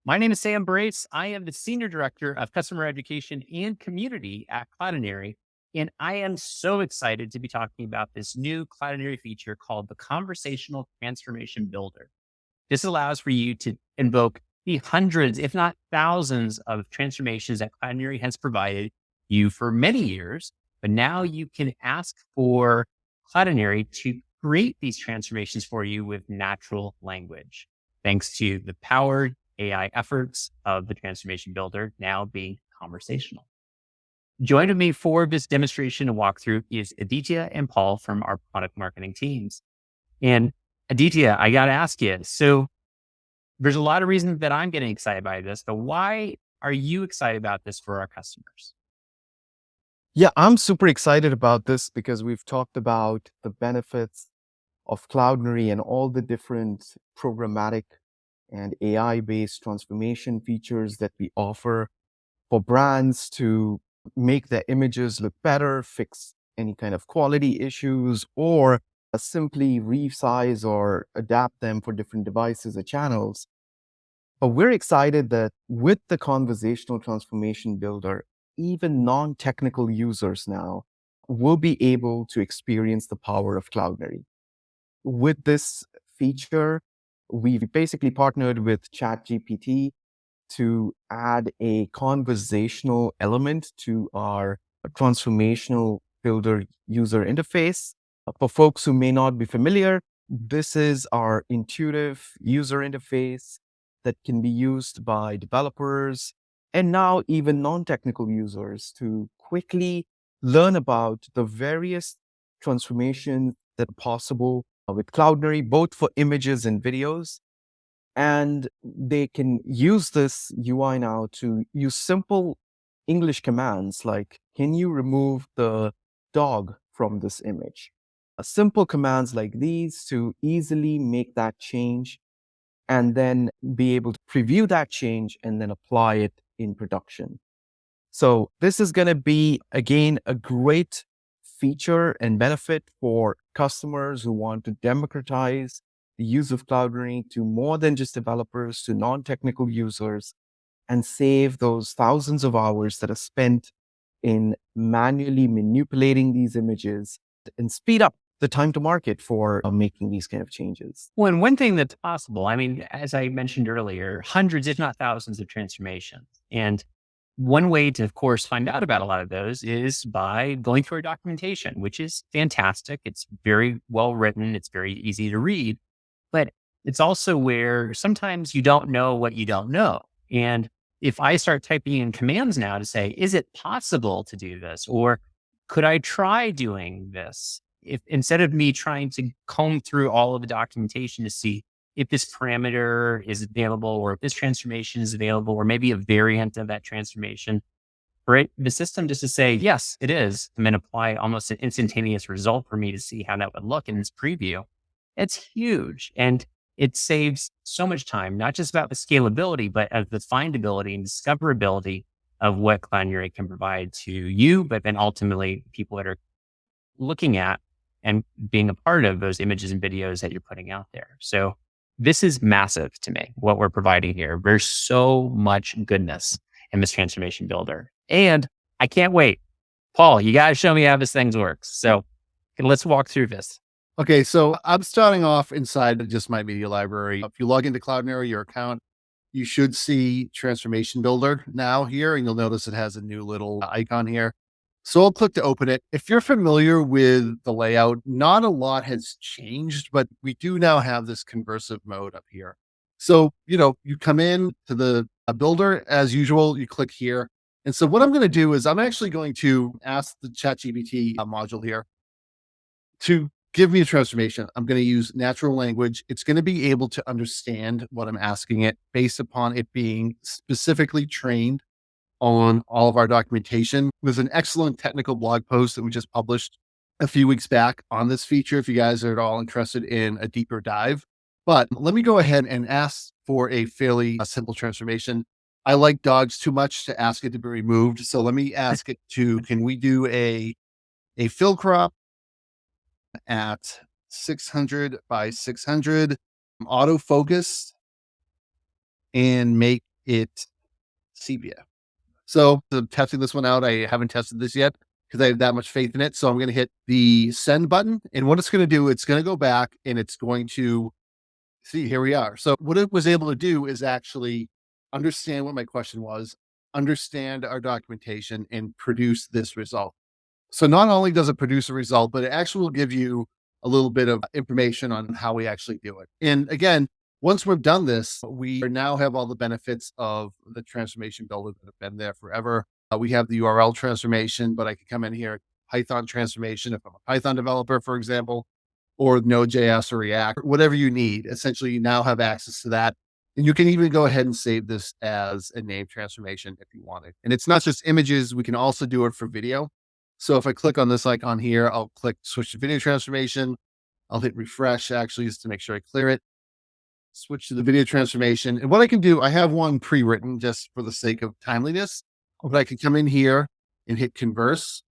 My name is Sam Brace. I am the Senior Director of Customer Education and Community at Cloudinary. And I am so excited to be talking about this new Cloudinary feature called the Conversational Transformation Builder. This allows for you to invoke the hundreds, if not thousands, of transformations that Cloudinary has provided you for many years. But now you can ask for Cloudinary to create these transformations for you with natural language, thanks to the powered AI efforts of the Transformation Builder now being conversational. Joining me for this demonstration and walkthrough is Aditya and Paul from our product marketing teams. And Aditya, I got to ask you, so there's a lot of reasons that I'm getting excited by this, but why are you excited about this for our customers? Yeah, I'm super excited about this because we've talked about the benefits of Cloudinary and all the different programmatic and AI-based transformation features that we offer for brands to make their images look better, fix any kind of quality issues, or simply resize or adapt them for different devices or channels. But we're excited that with the Conversational Transformation Builder, even non-technical users now will be able to experience the power of Cloudinary. With this feature, we've basically partnered with ChatGPT to add a conversational element to our transformational builder user interface. For folks who may not be familiar, this is our intuitive user interface that can be used by developers and now even non-technical users to quickly learn about the various transformations that are possible with Cloudinary, both for images and videos. And they can use this UI now to use simple English commands like, can you remove the dog from this image? Simple commands like these to easily make that change and then be able to preview that change and then apply it in production. So this is going to be, again, a great feature and benefit for customers who want to democratize the use of Cloudinary to more than just developers, to non-technical users, and save those thousands of hours that are spent in manually manipulating these images and speed up the time to market for making these kind of changes. Well, and one thing that's possible, I mean, as I mentioned earlier, hundreds, if not thousands of transformations. And one way to, of course, find out about a lot of those is by going through our documentation, which is fantastic. It's very well written. It's very easy to read, but it's also where sometimes you don't know what you don't know. And if I start typing in commands now to say, is it possible to do this? Or could I try doing this? If instead of me trying to comb through all of the documentation to see if this parameter is available or if this transformation is available, or maybe a variant of that transformation, right? The system just to say, yes, it is, and then apply almost an instantaneous result for me to see how that would look in this preview. It's huge. And it saves so much time, not just about the scalability, but of the findability and discoverability of what Cloudinary can provide to you, but then ultimately people that are looking at and being a part of those images and videos that you're putting out there. So this is massive to me, what we're providing here. There's so much goodness in this transformation builder. And I can't wait. Paul, you got to show me how this thing works. So let's walk through this. Okay, so I'm starting off inside just my media library. If you log into Cloudinary, your account, you should see Transformation Builder now here, and you'll notice it has a new little icon here. So I'll click to open it. If you're familiar with the layout, not a lot has changed, but we do now have this conversive mode up here. So, you come in to the builder as usual, you click here. And so what I'm going to do is I'm actually going to ask the ChatGPT module here to give me a transformation. I'm going to use natural language. It's going to be able to understand what I'm asking it based upon it being specifically trained on all of our documentation. There's an excellent technical blog post that we just published a few weeks back on this feature if you guys are at all interested in a deeper dive. But let me go ahead and ask for a fairly simple transformation. I like dogs too much to ask it to be removed. So let me ask it to, can we do a fill crop at 600 by 600 autofocus and make it sepia. So I'm testing this one out. I haven't tested this yet because I have that much faith in it. So I'm going to hit the send button. And what it's going to do, it's going to go back and it's going to see, here we are. So what it was able to do is actually understand what my question was, understand our documentation, and produce this result. So not only does it produce a result, but it actually will give you a little bit of information on how we actually do it. And again, once we've done this, we now have all the benefits of the transformation builder that have been there forever. We have the URL transformation, but I can come in here, Python transformation if I'm a Python developer, for example, or Node.js or React, whatever you need. Essentially, you now have access to that. And you can even go ahead and save this as a name transformation if you want it. And it's not just images, we can also do it for video. So if I click on this icon here, I'll click switch to video transformation. I'll hit refresh actually just to make sure I clear it. Switch to the video transformation. And what I can do, I have one pre-written just for the sake of timeliness, but I can come in here and hit converse.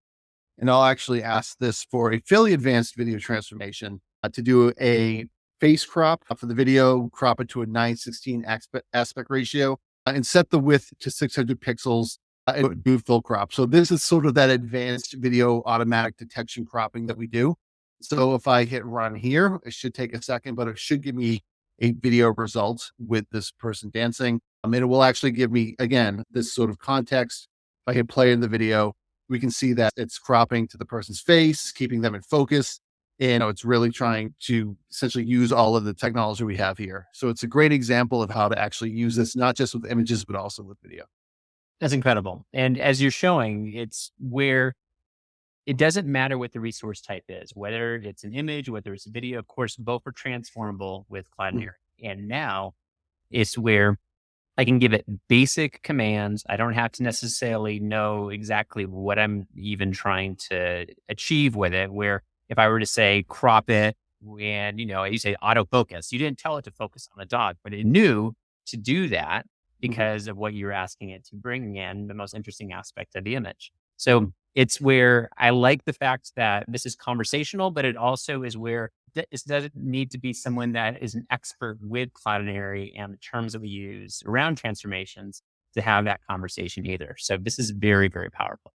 And I'll actually ask this for a fairly advanced video transformation to do a face crop for the video, crop it to a 9:16 aspect ratio, and set the width to 600 pixels and do full crop. So this is sort of that advanced video automatic detection cropping that we do. So if I hit run here, it should take a second, but it should give me a video result with this person dancing. And it will actually give me, again, this sort of context. If I hit play in the video, we can see that it's cropping to the person's face, keeping them in focus. And it's really trying to essentially use all of the technology we have here. So it's a great example of how to actually use this, not just with images, but also with video. That's incredible. And as you're showing, it's where it doesn't matter what the resource type is, whether it's an image, whether it's a video. Of course, both are transformable with Cloudinary. And now it's where I can give it basic commands. I don't have to necessarily know exactly what I'm even trying to achieve with it. Where if I were to say crop it and, you say autofocus, you didn't tell it to focus on a dog, but it knew to do that because of what you're asking it to bring in the most interesting aspect of the image. So it's where I like the fact that this is conversational, but it also is where it doesn't need to be someone that is an expert with Cloudinary and the terms that we use around transformations to have that conversation either. So this is very, very powerful.